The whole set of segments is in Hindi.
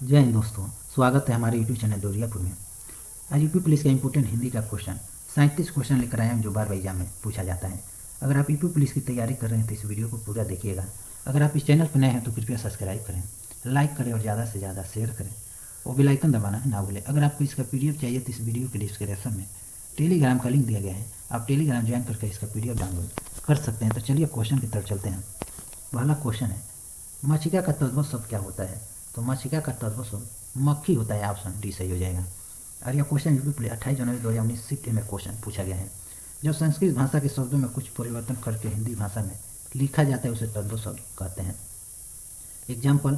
जय हिंद दोस्तों, स्वागत है हमारे यूट्यूब चैनल दोरियापुर में। आज यूपी पुलिस का इंपॉर्टेंट हिंदी का क्वेश्चन 37 क्वेश्चन लेकर आए हैं जो बार बार एग्जाम में पूछा जाता है। अगर आप यूपी पुलिस की तैयारी कर रहे हैं तो इस वीडियो को पूरा देखिएगा। अगर आप इस चैनल पर नए हैं तो कृपया सब्सक्राइब करें, लाइक करें और ज़्यादा से ज़्यादा शेयर करें और बेल आइकन दबाना ना भूलें। अगर आपको इसका PDF चाहिए तो इस वीडियो के डिस्क्रिप्शन में टेलीग्राम का लिंक दिया गया है, आप टेलीग्राम ज्वाइन करके इसका PDF डाउनलोड कर सकते हैं। तो चलिए क्वेश्चन की तरफ चलते हैं। पहला क्वेश्चन है, मक्षिका का तद्भव शब्द क्या होता है? तो मक्षिका का तद्भव शब्द मक्खी होता है। ऑप्शन डी सही हो जाएगा। और यह क्वेश्चन यूपी पुलिस 28 जनवरी 2019 सिटी में क्वेश्चन पूछा गया है। जब संस्कृत भाषा के शब्दों में कुछ परिवर्तन करके हिंदी भाषा में लिखा जाता है उसे तद्भव शब्द कहते हैं। एग्जाम्पल,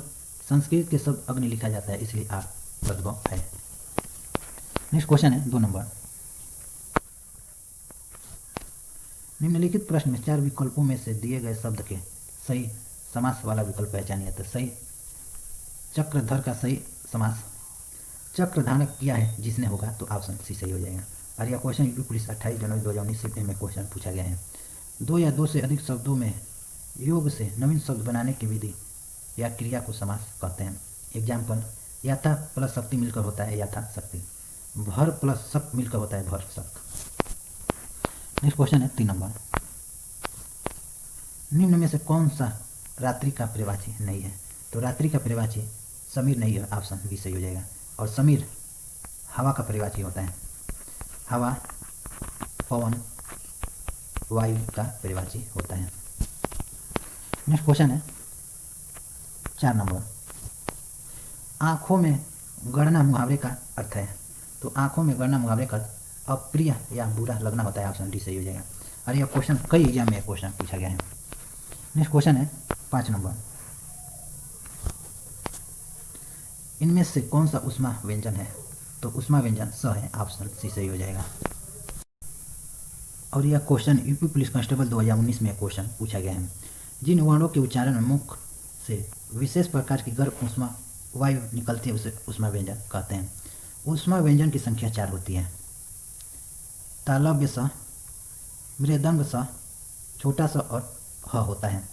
संस्कृत के शब्द अग्नि लिखा जाता है इसलिए आप तद्भव है। नेक्स्ट क्वेश्चन है 2 नंबर। निम्नलिखित प्रश्न में 4 विकल्पों में से दिए गए शब्द के सही समास वाला विकल्प पहचानिए। तो सही चक्रधर का सही समास चक्रधारक किया है जिसने होगा, तो ऑप्शन सी सही हो जाएगा। और यह क्वेश्चन यूपी पुलिस 28 जनवरी 2019 सिटी में क्वेश्चन पूछा गया है। 2 या 2 से अधिक शब्दों में योग से नवीन शब्द बनाने की विधि या क्रिया को समास कहते हैं। एग्जाम्पल, यथा प्लस शक्ति मिलकर होता है यथा शक्ति, भर प्लस शक मिलकर होता है भर शक। नेक्स्ट क्वेश्चन है 3 नंबर। निम्न में से कौन सा रात्रि का पर्यायवाची नहीं है? तो रात्रि का पर्यायवाची समीर नहीं है, ऑप्शन बी सही हो जाएगा। और समीर हवा का पर्यायवाची होता है। हवा, पवन, वायु का पर्यायवाची होता है। नेक्स्ट क्वेश्चन है 4 नंबर। आंखों में गड़ना मुहावरे का अर्थ है। तो आंखों में गड़ना मुहावरे का अप्रिय या बुरा लगना होता है, ऑप्शन डी सही हो जाएगा। और यह क्वेश्चन कई एग्जाम में क्वेश्चन पूछा गया है। नेक्स्ट क्वेश्चन है 5 नंबर। इनमें से कौन सा ऊष्मा व्यंजन है? तो ऊष्मा व्यंजन स है, ऑप्शन सी सही हो जाएगा। और यह क्वेश्चन यूपी पुलिस कांस्टेबल 2019 में क्वेश्चन पूछा गया है। जिन वर्णों के उच्चारण में मुख से विशेष प्रकार की गर्म ऊष्मा वायु निकलती है उसे ऊष्मा व्यंजन कहते हैं। ऊष्मा व्यंजन की संख्या 4 होती है। तालव्य स, मृदंग स, छोटा सा और ह होता है।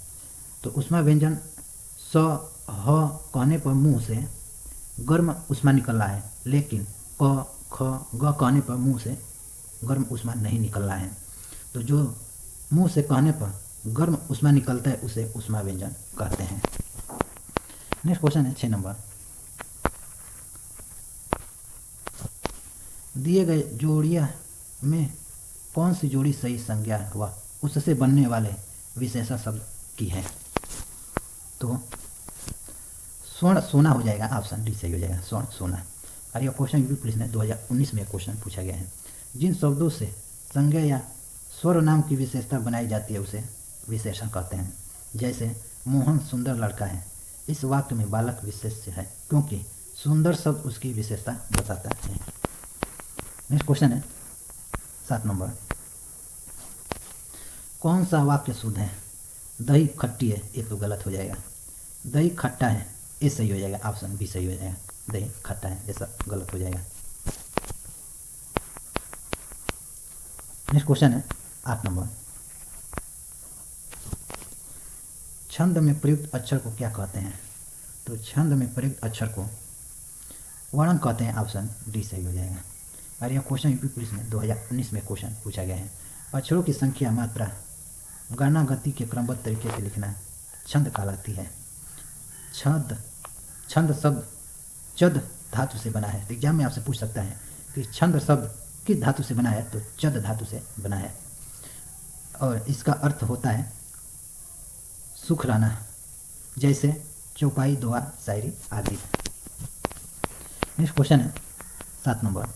तो ऊष्मा व्यंजन स ह कहने पर मुंह से गर्म ऊष्मा निकल रहा है, लेकिन क ख ग कहने पर मुंह से गर्म ऊष्मा नहीं निकल रहा है। तो जो मुंह से कहने पर गर्म ऊष्मा निकलता है उसे ऊष्मा व्यंजन कहते हैं। नेक्स्ट क्वेश्चन है 6 नंबर। दिए गए जोड़िया में कौन सी जोड़ी सही संज्ञा व उससे बनने वाले विशेषण शब्द की है? तो स्वर्ण सोना हो जाएगा, ऑप्शन डी सही हो जाएगा, स्वर्ण सोना। और यह क्वेश्चन यूपी पुलिस ने 2019 में क्वेश्चन पूछा गया है। जिन शब्दों से संज्ञा या स्वर नाम की विशेषता बनाई जाती है उसे विशेषण कहते हैं। जैसे मोहन सुंदर लड़का है, इस वाक्य में बालक विशेष्य है क्योंकि सुंदर शब्द उसकी विशेषता बताता है। नेक्स्ट क्वेश्चन है 7 नंबर। कौन सा वाक्य शुद्ध है? दही खट्टी है, ये तो गलत हो जाएगा। दही खट्टा है, ये सही हो जाएगा, ऑप्शन बी सही हो जाएगा। दही खट्टा है, ऐसा गलत हो जाएगा। नेक्स्ट क्वेश्चन है 8 नंबर। छंद में प्रयुक्त अक्षर को क्या कहते हैं? तो छंद में प्रयुक्त अक्षर को वर्ण कहते हैं, ऑप्शन डी सही हो जाएगा। और यह क्वेश्चन यूपी पुलिस में 2019 में क्वेश्चन पूछा गया है। अक्षरों की संख्या, मात्रा, गणना, गति के क्रमबद्ध तरीके से लिखना छंद कहलाती है। छंद शब्द चद धातु से बना है। तो एग्जाम में आपसे पूछ सकता है कि छंद शब्द किस धातु से बना है? तो चद धातु से बना है और इसका अर्थ होता है सुख रहना, जैसे चौपाई, दोहा, शायरी आदि। नेक्स्ट क्वेश्चन है 7 नंबर।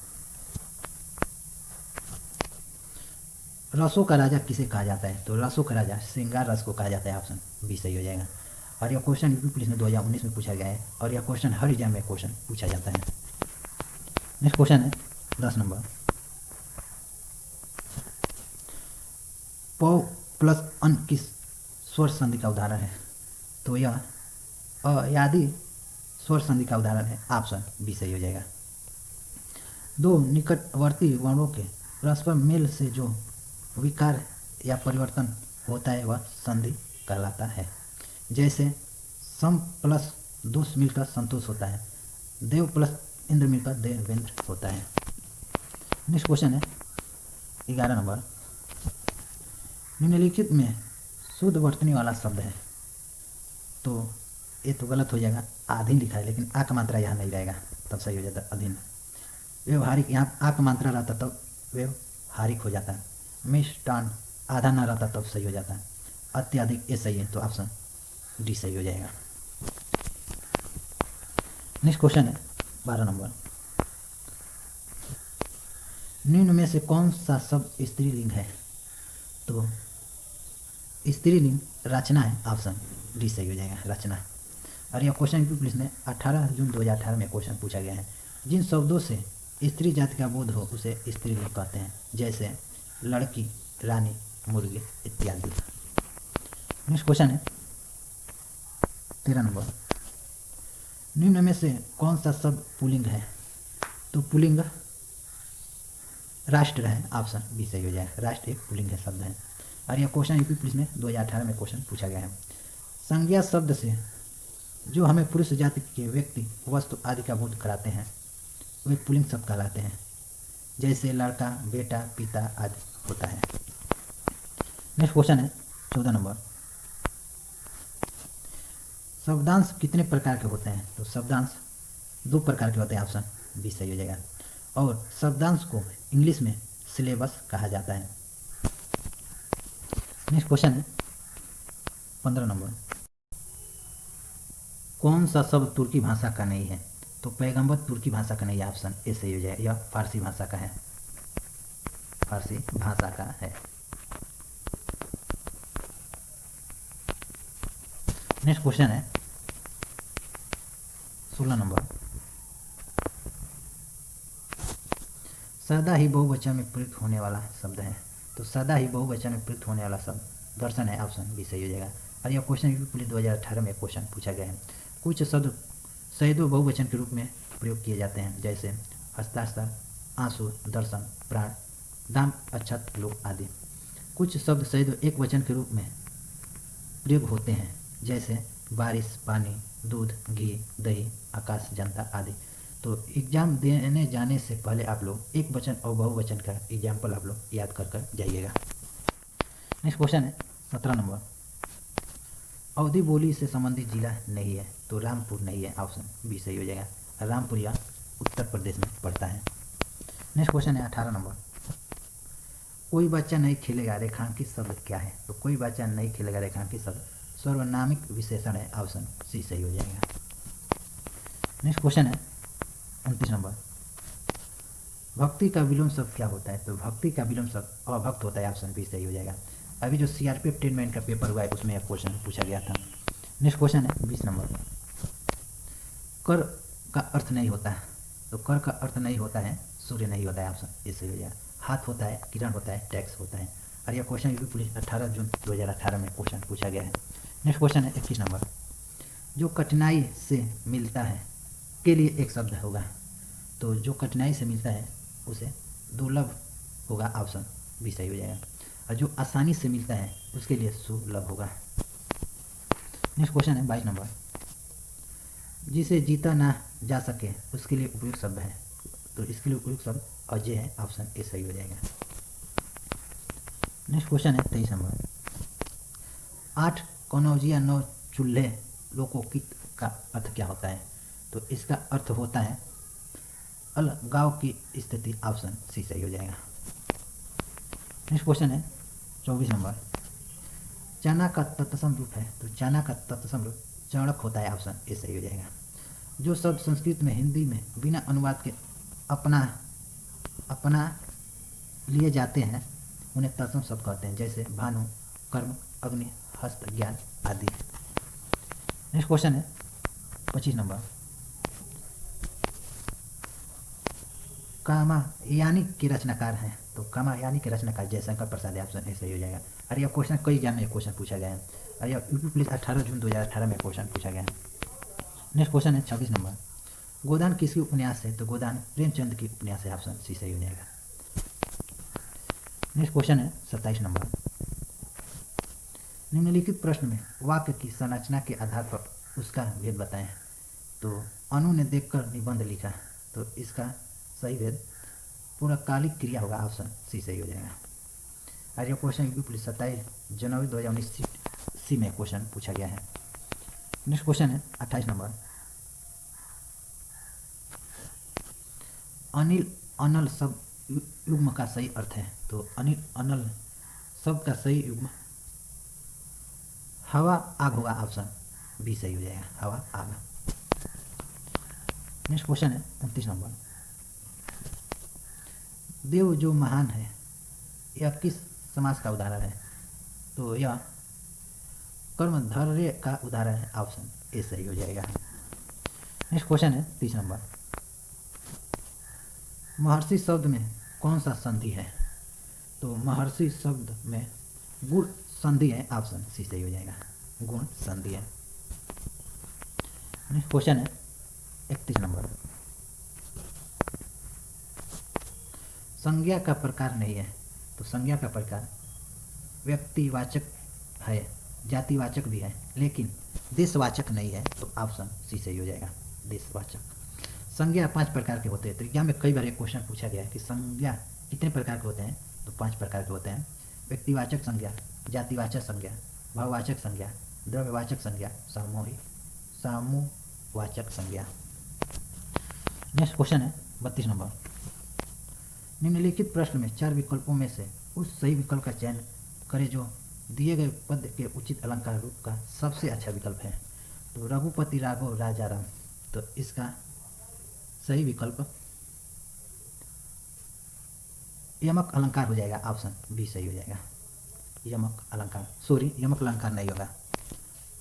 रसों का राजा किसे कहा जाता है? तो रसों का राजा श्रृंगार रस को कहा जाता है, ऑप्शन बी सही हो जाएगा। और यह क्वेश्चन यूपी पुलिस ने 2019 में पूछा गया है और यह क्वेश्चन हर एग्जाम में क्वेश्चन पूछा जाता है। नेक्स्ट क्वेश्चन है 10 नंबर। पौ प्लस अन किस स्वर संधि का उदाहरण है? तो यह अयादि स्वर संधि का उदाहरण है, ऑप्शन बी सही हो जाएगा। 2 निकटवर्ती वर्णों के परस्पर मेल से जो विकार या परिवर्तन होता है वह संधि कहलाता है। जैसे सम प्लस दोष मिलकर संतोष होता है, देव प्लस इंद्र मिलकर देवेंद्र होता है। नेक्स्ट क्वेश्चन है 11 नंबर, निम्नलिखित में शुद्ध वर्तनी वाला शब्द है। तो ये तो गलत हो जाएगा, आधीन लिखा है लेकिन आ का मात्रा यहाँ नहीं रहेगा, तब सही हो जाता अधीन। व्यवहारिक, यहाँ आ का मात्रा रहता तब व्यवहारिक हो जाता है। मिष्टान आधा ना रहता तब सही हो जाता है। अत्यधिक ये सही है, तो ऑप्शन डी सही हो जाएगा। नेक्स्ट क्वेश्चन है 12 नंबर, निम्न में से कौन सा शब्द स्त्रीलिंग है? तो स्त्रीलिंग रचना है, ऑप्शन डी सही हो जाएगा, रचना। और यह क्वेश्चन यूपी पुलिस ने 18 जून 2018 में क्वेश्चन पूछा गया है। जिन शब्दों से स्त्री जाति का बोध हो उसे स्त्रीलिंग कहते हैं, जैसे लड़की, रानी, मुर्गी इत्यादि। नेक्स्ट क्वेश्चन है 13 नंबर, निम्न में से कौन सा शब्द पुल्लिंग है? तो पुल्लिंग राष्ट्र है, ऑप्शन बी सही हो जाएगा, राष्ट्र एक पुल्लिंग है शब्द है। और यह क्वेश्चन यूपी पुलिस ने 2018 में क्वेश्चन पूछा गया है। संज्ञा शब्द से जो हमें पुरुष जाति के व्यक्ति, वस्तु आदि का बोध कराते हैं वे पुल्लिंग शब्द कहलाते हैं, जैसे लड़का, बेटा, पिता आदि होता है। नेक्स्ट क्वेश्चन है 14 नंबर, शब्दांश कितने प्रकार के होते हैं? तो शब्दांश 2 प्रकार के होते हैं, ऑप्शन बी सही हो जाएगा। और शब्दांश को इंग्लिश में सिलेबस कहा जाता है। नेक्स्ट क्वेश्चन है 15 नंबर, कौन सा शब्द तुर्की भाषा का नहीं है? तो पैगंबर तुर्की भाषा का नहीं है, ऑप्शन ए सही हो जाएगा, यह फारसी भाषा का है, फारसी भाषा का है। नेक्स्ट क्वेश्चन है 16 नंबर, सदा ही बहुवचन में प्रयुक्त होने वाला शब्द है। तो सदा ही बहुवचन में प्रयुक्त होने वाला शब्द दर्शन है, ऑप्शन बी सही हो जाएगा। और यह क्वेश्चन यूपी पुलिस 2018 में क्वेश्चन पूछा गया है। कुछ शब्द शहीदों बहुवचन के रूप में प्रयोग किए जाते हैं, जैसे हस्ताक्षर, आंसू, दर्शन, प्राण, दाम, अक्षत, लोक आदि। कुछ शब्द शहीदों एक वचन के रूप में प्रयोग होते हैं, जैसे बारिश, पानी, दूध, घी, दही, आकाश, जनता आदि। तो एग्जाम देने जाने से पहले आप लोग एक वचन और बहुवचन का एग्जाम्पल आप लोग याद कर जाइएगा। नेक्स्ट क्वेश्चन है 17 नंबर, अवधी बोली से संबंधित जिला नहीं है। तो रामपुर नहीं है, ऑप्शन बी सही हो जाएगा, रामपुर या उत्तर प्रदेश में पड़ता है। नेक्स्ट क्वेश्चन है 18 नंबर, कोई बच्चा नहीं खेलेगा रेखांकित शब्द क्या है? तो कोई बच्चा नहीं खेलेगा रेखांकित शब्द सर्वनामिक विशेषण है, ऑप्शन सी सही हो जाएगा। नेक्स्ट क्वेश्चन है 29 नंबर, भक्ति का विलोम शब्द क्या होता है? तो भक्ति का विलोम शब्द अभक्त होता है, ऑप्शन बी सही हो जाएगा। अभी जो CRPF 10 मैन का पेपर हुआ है उसमें यह क्वेश्चन पूछा गया था। नेक्स्ट क्वेश्चन है 20 नंबर, कर का अर्थ नहीं होता है। तो कर का अर्थ नहीं होता है, सूर्य नहीं होता है, ऑप्शन ए सही हो जाएगा। हाथ होता है, किरण होता है, टैक्स होता है। और यह क्वेश्चन यूपी पुलिस 18 जून 2018 में क्वेश्चन पूछा गया है। नेक्स्ट क्वेश्चन है 21 नंबर, जो कठिनाई से मिलता है के लिए एक शब्द होगा। तो जो कठिनाई से मिलता है उसे दुर्लभ होगा, ऑप्शन बी सही हो जाएगा। और जो आसानी से मिलता है उसके लिए सुलभ होगा। नेक्स्ट क्वेश्चन है 22 नंबर, जिसे जीता ना जा सके उसके लिए उपयुक्त शब्द है। तो इसके लिए उपयुक्त शब्द अजय है, ऑप्शन ए सही हो जाएगा। नेक्स्ट क्वेश्चन है 23 नंबर, 8 कनौजिया 9 चूल्हे लोकोकित का अर्थ क्या होता है? तो इसका अर्थ होता है अलगाव की स्थिति, ऑप्शन सी सही हो जाएगा। नेक्स्ट क्वेश्चन है 24 नंबर, चना का तत्सम रूप है। तो चना का तत्सम रूप चणक होता है, ऑप्शन ए सही हो जाएगा। जो शब्द संस्कृत में हिंदी में बिना अनुवाद के अपना लिए जाते हैं उन्हें तत्सम शब्द कहते हैं, जैसे भानु, कर्म, अग्नि, हस्त, ज्ञान आदि। नेक्स्ट क्वेश्चन है 25 नंबर, कामायानी के रचनाकार हैं। तो कामायानी के रचनाकार जयशंकर प्रसाद, ऑप्शन ए सही हो जाएगा। और यह क्वेश्चन कई एग्जाम में क्वेश्चन पूछा गया है। और यह यूपी पुलिस 18 जून 2018 में क्वेश्चन पूछा गया है। नेक्स्ट क्वेश्चन है 26 नंबर, गोदान किसकी उपन्यास है? तो गोदान प्रेमचंद की उपन्यास है, ऑप्शन सी सही हो जाएगा। नेक्स्ट क्वेश्चन है 27 नंबर, निम्नलिखित प्रश्न में वाक्य की संरचना के आधार पर उसका भेद बताएं। तो अनु ने देखकर निबंध लिखा, तो इसका सही भेद पूर्णकालिक क्रिया होगा, ऑप्शन सी सही हो जाएगा। आज ये क्वेश्चन यूपी पुलिस 27 जनवरी 2019 सी में क्वेश्चन पूछा गया है। नेक्स्ट क्वेश्चन है 28 नंबर। अनिल अनल शब्द युग्म का सही अर्थ है, तो अनिल अनल शब्द का सही युग्म हवा आग होगा, ऑप्शन बी सही हो जाएगा, हवा आग। नेक्स्ट क्वेश्चन है 29 नंबर। देव जो महान है यह किस समास का उदाहरण है, तो यह कर्मधारय का उदाहरण है, ऑप्शन ए सही हो जाएगा। नेक्स्ट क्वेश्चन है 30 नंबर। महर्षि शब्द में कौन सा संधि है, तो महर्षि शब्द में गुण संधि है, ऑप्शन सी सही हो जाएगा, गुण संधि है। नेक्स्ट क्वेश्चन है 31 नंबर। संज्ञा का प्रकार नहीं है, तो संज्ञा का प्रकार व्यक्तिवाचक है, जातिवाचक भी है, लेकिन देशवाचक नहीं है, तो ऑप्शन सी सही हो जाएगा, देशवाचक। संज्ञा 5 प्रकार के होते हैं, तो एग्जाम में कई बार एक क्वेश्चन पूछा गया है कि संज्ञा कितने प्रकार के होते हैं, तो 5 प्रकार के होते हैं। व्यक्तिवाचक संज्ञा, जातिवाचक संज्ञा, भाववाचक संज्ञा, द्रव्यवाचक संज्ञा, सामूवाचक संज्ञा। नेक्स्ट क्वेश्चन है 32 नंबर। निम्नलिखित प्रश्न में 4 विकल्पों में से उस सही विकल्प का चयन करें जो दिए गए पद के उचित अलंकार रूप का सबसे अच्छा विकल्प है, तो रघुपति राघव राजा राम, तो इसका सही विकल्प यमक अलंकार हो जाएगा, ऑप्शन बी सही हो जाएगा, यमक अलंकार, सॉरी यमक अलंकार नहीं होगा,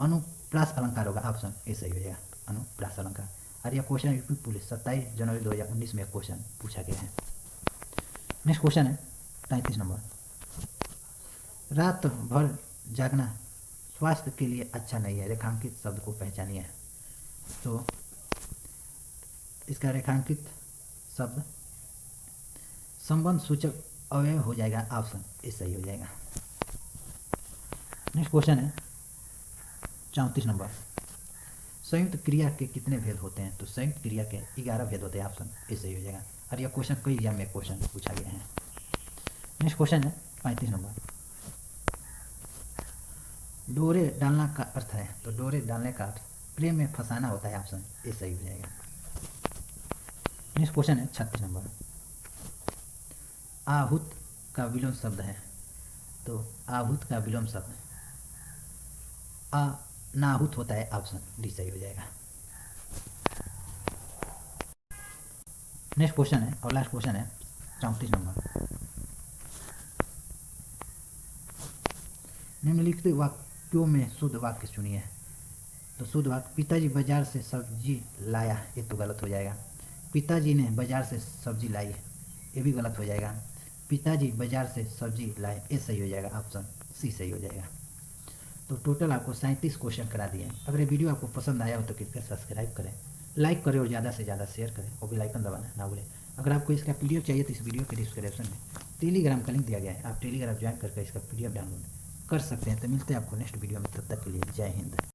अनुप्रास अलंकार होगा, ऑप्शन ए सही हो जाएगा, अनुप्रास अलंकार। और यह क्वेश्चन यूपी पुलिस 27 जनवरी 2019 में क्वेश्चन पूछा गया है। नेक्स्ट क्वेश्चन है 33 नंबर। रात भर जागना स्वास्थ्य के लिए अच्छा नहीं है, रेखांकित शब्द को पहचानिए, तो इसका रेखांकित शब्द संबंध सूचक अव्यय हो जाएगा, ऑप्शन ए सही हो जाएगा। नेक्स्ट क्वेश्चन है 34 नंबर। संयुक्त क्रिया के कितने भेद होते हैं, तो संयुक्त क्रिया के 11 भेद होते हैं, ऑप्शन ए सही हो जाएगा। और यह क्वेश्चन कई एग्जाम में क्वेश्चन पूछा गया है। नेक्स्ट क्वेश्चन है 35 नंबर। डोरे डालना का अर्थ है, तो डोरे डालने का अर्थ प्रेम में फंसाना होता है, ऑप्शन ए सही हो जाएगा। नेक्स्ट क्वेश्चन है 36 नंबर। आहूत का विलोम शब्द है, तो आहूत का विलोम शब्द अनाहूत होता है, ऑप्शन डी सही हो जाएगा। नेक्स्ट क्वेश्चन है और लास्ट क्वेश्चन है 34 नंबर। निम्नलिखित वाक्यों में शुद्ध वाक्य चुनिए, तो शुद्ध वाक्य पिताजी बाजार से सब्जी लाया, ये तो गलत हो जाएगा। पिताजी ने बाजार से सब्जी लाई, ये भी गलत हो जाएगा। पिताजी बाजार से सब्जी लाए, ये सही हो जाएगा, ऑप्शन सी सही हो जाएगा। तो टोटल आपको 37 क्वेश्चन करा दिए। अगर ये वीडियो आपको पसंद आया हो तो कृपया सब्सक्राइब करें, लाइक करें और ज़्यादा से ज़्यादा शेयर करें और बेल आइकन दबाना ना भूलें। अगर आपको इसका पीडीएफ चाहिए तो इस वीडियो के डिस्क्रिप्शन में टेलीग्राम का लिंक दिया गया है, आप टेलीग्राम ज्वाइन करके इसका पीडीएफ डाउनलोड कर सकते हैं। तो मिलते हैं आपको नेक्स्ट वीडियो में, तब तक के लिए जय हिंद।